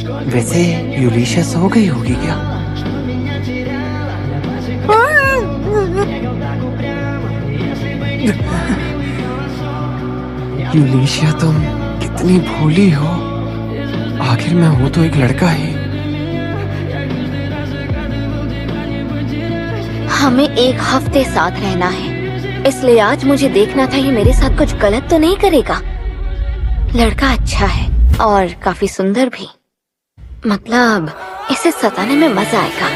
वैसे यूलिशिया सो गई होगी क्या? यूलिशिया, तुम कितनी भोली हो। आखिर मैं हूं तो एक लड़का ही। हमें एक हफ्ते साथ रहना है, इसलिए आज मुझे देखना था ये मेरे साथ कुछ गलत तो नहीं करेगा। लड़का अच्छा है और काफी सुंदर भी, मतलब इसे सताने में मजा आएगा।